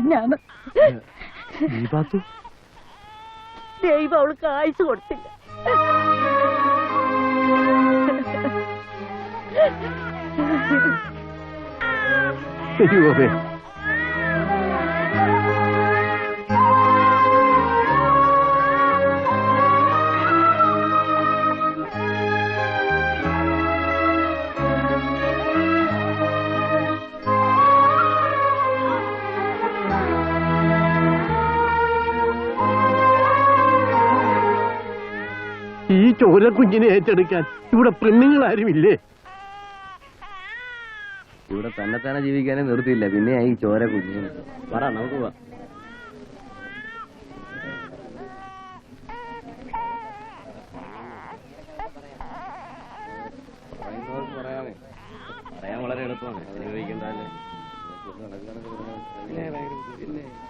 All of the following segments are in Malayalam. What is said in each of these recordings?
കുഞ്ഞാണ്. ദൈവം അവൾക്ക് ആയുസ് കൊടുത്തില്ല. ഈ ചോര കുഞ്ഞിനെ ഏറ്റെടുക്കാൻ ഇവിടെ പെണ്ണുങ്ങളാരുമില്ലേ? ഇവിടെ തന്നെ ജീവിക്കാനേ നിർത്തിയില്ല, പിന്നെ ഈ ചോര കുഞ്ഞിനെ. പറ, നമുക്ക് പോവാം. പറയാൻ വളരെ എളുപ്പമാണ്, ഉപയോഗിക്കണ്ടല്ലേ.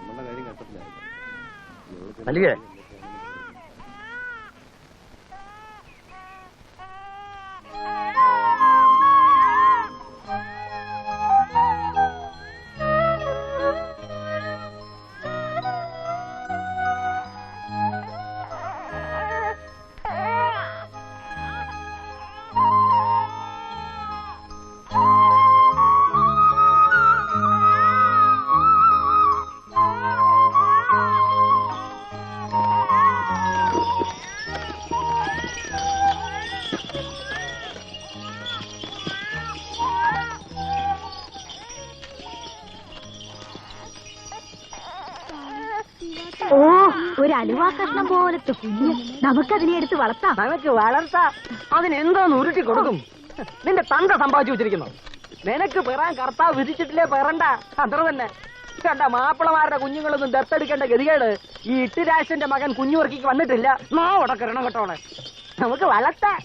നമ്മുടെ കാര്യം കട്ടത്തില്ല. ഒരു അലുവാ കഷ്ണം പോലത്തെ കുഞ്ഞ് നമുക്കതിനെ എടുത്ത് വളർത്താം. നമുക്ക് വളർത്താം. അതിനെന്തോന്ന് ഉരുട്ടി കൊടുക്കും? നിന്റെ തന്ത സമ്പാദിച്ചു വെച്ചിരിക്കുന്നു. നിനക്ക് പിറാൻ കർത്താവ് വിധിച്ചിട്ടില്ലേ പിറണ്ട, അത്ര തന്നെ. കണ്ട മാപ്പിളമാരുടെ കുഞ്ഞുങ്ങളൊന്നും ദത്തെടുക്കേണ്ട ഗതികേട് ഈ ഇട്ടിരാശന്റെ മകൻ കുഞ്ഞുവർക്കിക്ക് വന്നിട്ടില്ല. ഉടക്കണം കേട്ടോളെ. നമുക്ക് വളർത്താം.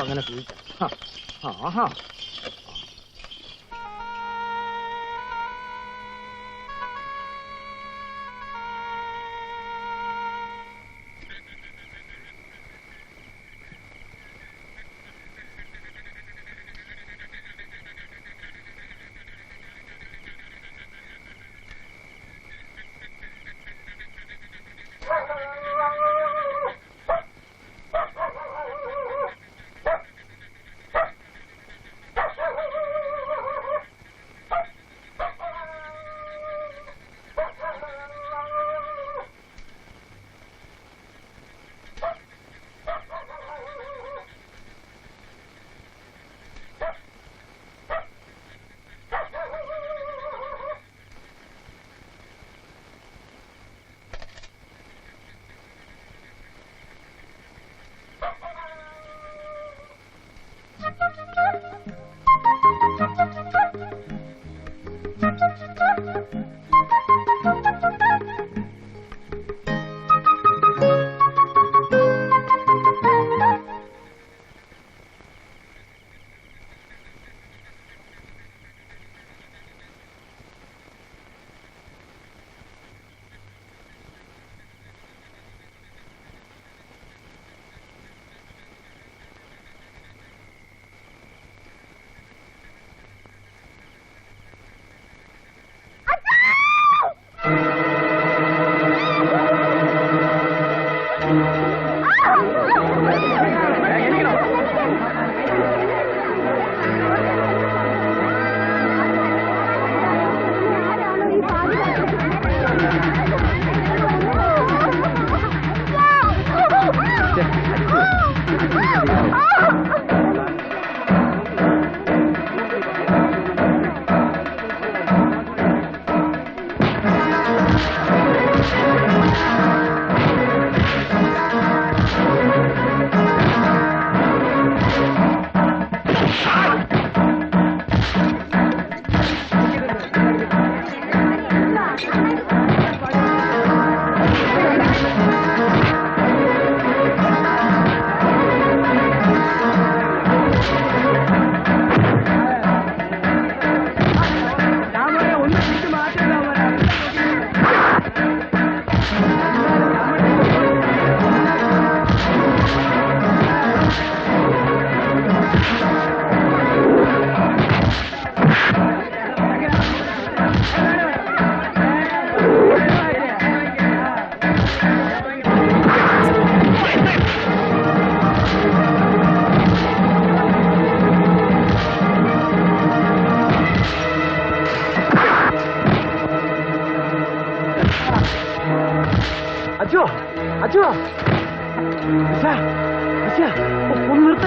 അങ്ങനെ ആഹാ. അച്ഛോ അച്ഛോ ഒന്ന് നിർത്ത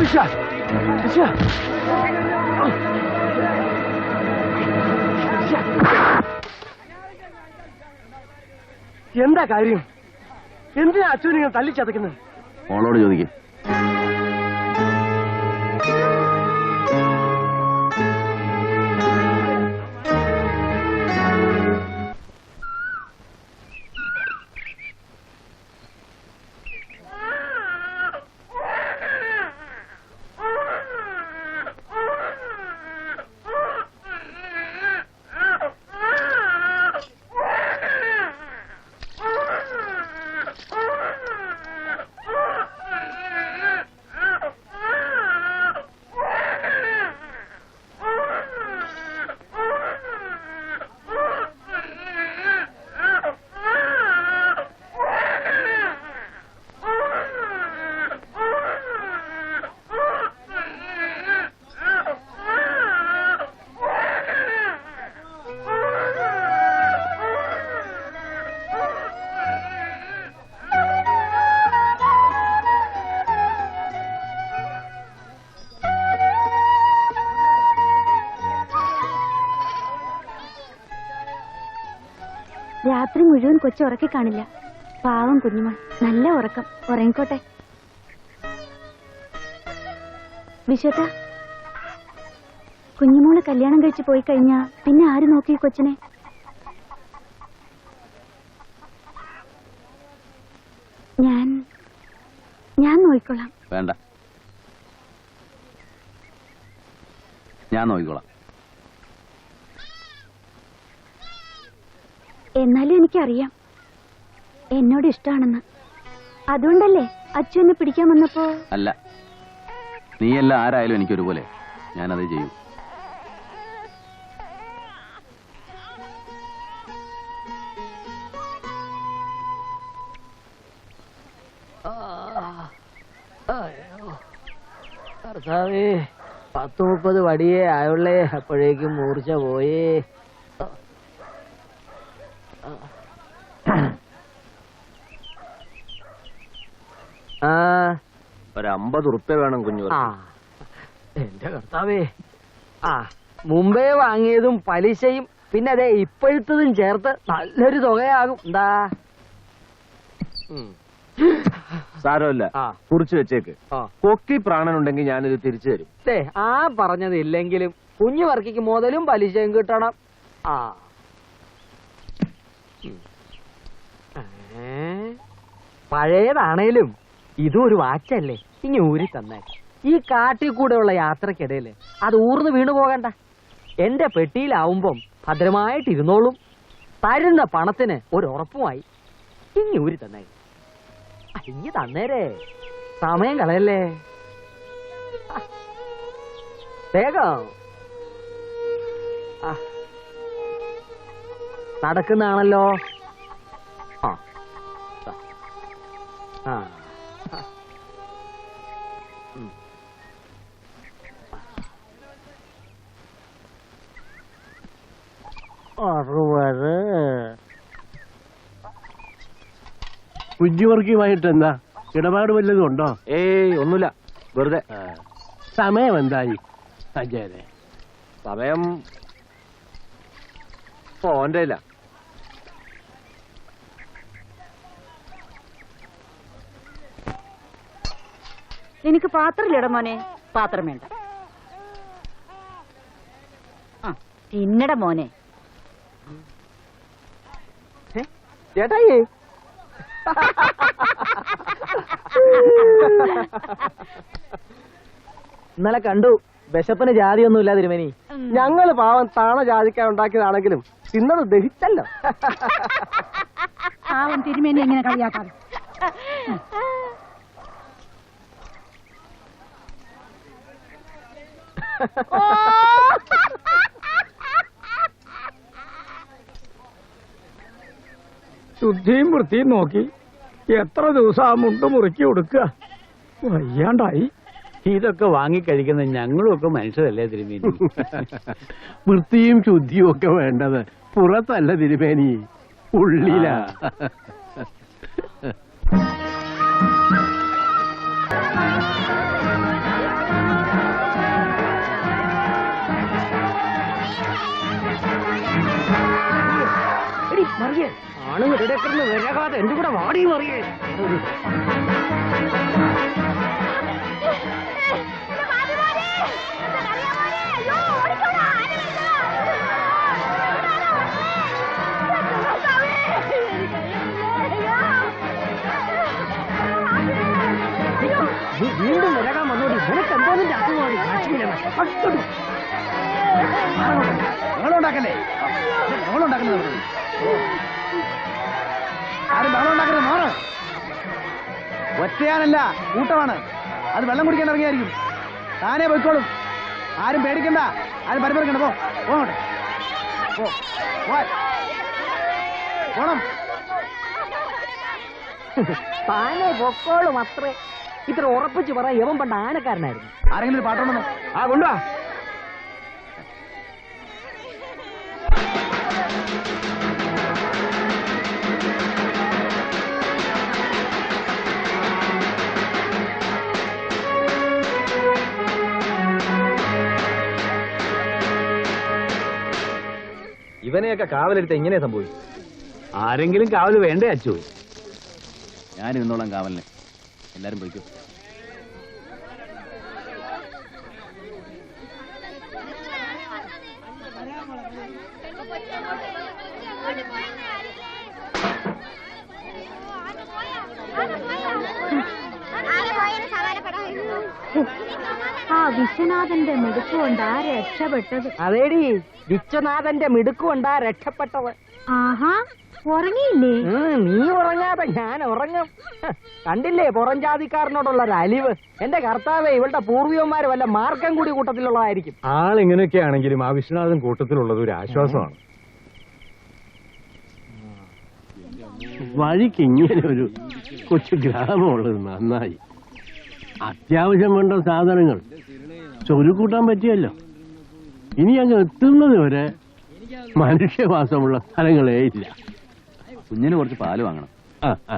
എന്താ കാര്യം? എന്തിനാ അച്ഛൻ നിങ്ങൾ തല്ലിച്ചതക്കുന്നത്? മോളോട് ചോദിക്കും. രാത്രി മുഴുവൻ കൊച്ചു ഉറക്കി കാണില്ല. പാവം കുഞ്ഞുമോൾ നല്ല ഉറക്കം. ഉറങ്ങിക്കോട്ടെ. വിശ്വത്ത, കുഞ്ഞുമോള് കല്യാണം കഴിച്ച് പോയി കഴിഞ്ഞാ പിന്നെ ആര് നോക്കി കൊച്ചിനെ? ഞാൻ നോക്കിക്കോളാം. വേണ്ട, ഞാൻ നോക്കിക്കോളാം. എന്നാലും എനിക്കറിയാം എന്നോട് ഇഷ്ടമാണെന്ന്. അതുകൊണ്ടല്ലേ അച്ഛൻ എന്നെ പിടിക്കാൻ വന്നപ്പോ? അല്ല, നീയല്ല ആരായാലും എനിക്കൊരുപോലെ ഞാനത് ചെയ്യും. കർത്താവേ, 10-30 വടിയേ ആയുള്ളേ, അപ്പോഴേക്കും മൂർച്ച പോയേ. ഒരു 50 ഉറുപ്പ്യ വേണം കുഞ്ഞു. എന്റെ കർത്താവേ, മുമ്പേ വാങ്ങിയതും പലിശയും പിന്നെ അതെ ഇപ്പോഴത്തതും ചേർത്ത് നല്ലൊരു തുകയാകും. എന്താ സാരമില്ല, കുറിച്ച് വെച്ചേക്ക്. കൊക്കി പ്രാണനുണ്ടെങ്കിൽ ഞാനിത് തിരിച്ചു തരും. ആ പറഞ്ഞത് ഇല്ലെങ്കിലും കുഞ്ഞു വർക്കിക്ക് മുതലും പലിശയും കിട്ടണം. പഴയതാണേലും ഇതും ഒരു വാച്ചല്ലേ, ഇനി ഊരി തന്നെ. ഈ കാട്ടിൽ കൂടെയുള്ള യാത്രക്കിടയില് അത് ഊർന്ന് വീണു പോകണ്ട. എന്റെ പെട്ടിയിലാവുമ്പം ഭദ്രമായിട്ടിരുന്നോളും. തരുന്ന പണത്തിന് ഒരു ഉറപ്പുമായി. ഇനി ഊരി തന്നെ. ഇനി തന്നേരേ, സമയം കളയല്ലേ. വേഗം നടക്കുന്നതാണല്ലോ. കുഞ്ഞുവർക്കിയുമായിട്ട് എന്താ ഇടപാട് വല്ലതും ഉണ്ടോ? ഏയ്, ഒന്നുമില്ല, വെറുതെ. സമയം എന്തായി അജയനെ? സമയം ഓന്റെ ഇല്ല. എനിക്ക് പാത്രമില്ലട മോനെ. പാത്രം വേണ്ട, തിന്നട മോനെ. ചേട്ടായി, ഇന്നലെ കണ്ടു വിശപ്പിന് ജാതിയൊന്നുമില്ല തിരുമേനി. ഞങ്ങള് പാവം താണ ജാതിക്കാൻ ഉണ്ടാക്കിയതാണെങ്കിലും തിന്നത് ദഹിച്ചല്ലോ. പാവം തിരുമേനി എങ്ങനെ കളിയാക്കാം? ശുദ്ധിയും വൃത്തിയും നോക്കി എത്ര ദിവസം ആ മുണ്ട് മുറുക്കി കൊടുക്കുക. വയ്യാണ്ടായി. ഇതൊക്കെ വാങ്ങിക്കഴിക്കുന്ന ഞങ്ങളും ഒക്കെ മനുഷ്യരല്ലേ തിരുമേനി? വൃത്തിയും ശുദ്ധിയും ഒക്കെ വേണ്ടത് പുറത്തല്ല തിരുമേനി, ഉള്ളിലാ. മറിയേ ആണുങ്ങൾ ഇടക്കിടന്ന് വിരകാതെ എന്റെ കൂടെ വാടി മറിയേ. വീണ്ടും വിരകാൻ വന്നോടി. നിനക്ക് എന്തോ നിന്റെ അസുഖമാണ് ബഹളമുണ്ടാക്കല്ലേ, ബഹളമുണ്ടാക്കുന്നത് ആരും ബഹളമുണ്ടാക്കരുത്. മാറ്. ഒറ്റയാനല്ല, കൂട്ടമാണ്. അത് വെള്ളം കുടിക്കാൻ ഇറങ്ങിയായിരിക്കും. താനേ പോയിക്കോളും. ആരും പേടിക്കണ്ട, ആരും പരിപറിക്കണ്ട. പോകട്ടെ, പോണം. താനെ പൊക്കോളും അത്രേ. ഇത്ര ഉറപ്പിച്ച് പറ, യവൻ പണ്ട് ആനക്കാരനായിരുന്നു. ആരെങ്കിലും ഒരു പാട്ടുണ്ടെന്നോ? ആ കൊണ്ടുവാ. ഇവനെയൊക്കെ കാവലെടുത്ത് എങ്ങനെ സംഭവിച്ചു? ആരെങ്കിലും കാവല് വേണ്ടേ അച്ചു? ഞാൻ ഇരുന്നോളാം കാവലിനെ. എല്ലാരും പോയിക്കോ. ആ വിശ്വനാഥന്റെ മിടുക്ക് കൊണ്ടാ രക്ഷപ്പെട്ടത്. അതേടി, വിശ്വനാഥന്റെ മിടുക്കുകൊണ്ടാ രക്ഷപ്പെട്ടത്. ആഹാ, ഉറങ്ങിയില്ലേ? നീ ഉറങ്ങാതെ ഞാൻ ഉറങ്ങും. കണ്ടില്ലേ പുറം ജാതിക്കാരനോടുള്ള ഒരു അലിവ്. എന്റെ കർത്താവേ, ഇവളുടെ പൂർവികന്മാര് വല്ല മാർക്കം കൂടി കൂട്ടത്തിലുള്ളതായിരിക്കും. ആളിങ്ങനെയൊക്കെ ആണെങ്കിലും ആ വിശ്വനാഥൻ കൂട്ടത്തിലുള്ളത് ഒരു ആശ്വാസമാണ്. വഴിക്ക് ഇങ്ങനെ ഒരു കൊച്ചു ഗ്രാമമുള്ളത് നന്നായി. അത്യാവശ്യം വേണ്ട സാധനങ്ങൾ ചൊരുക്കൂട്ടാൻ പറ്റിയല്ലോ. ഇനി അങ്ങ് എത്തുന്നത് വരെ മനുഷ്യവാസമുള്ള സ്ഥലങ്ങളേ ഇല്ല. കുഞ്ഞിന് കുറച്ച് പാല് വാങ്ങണം. ആ ആ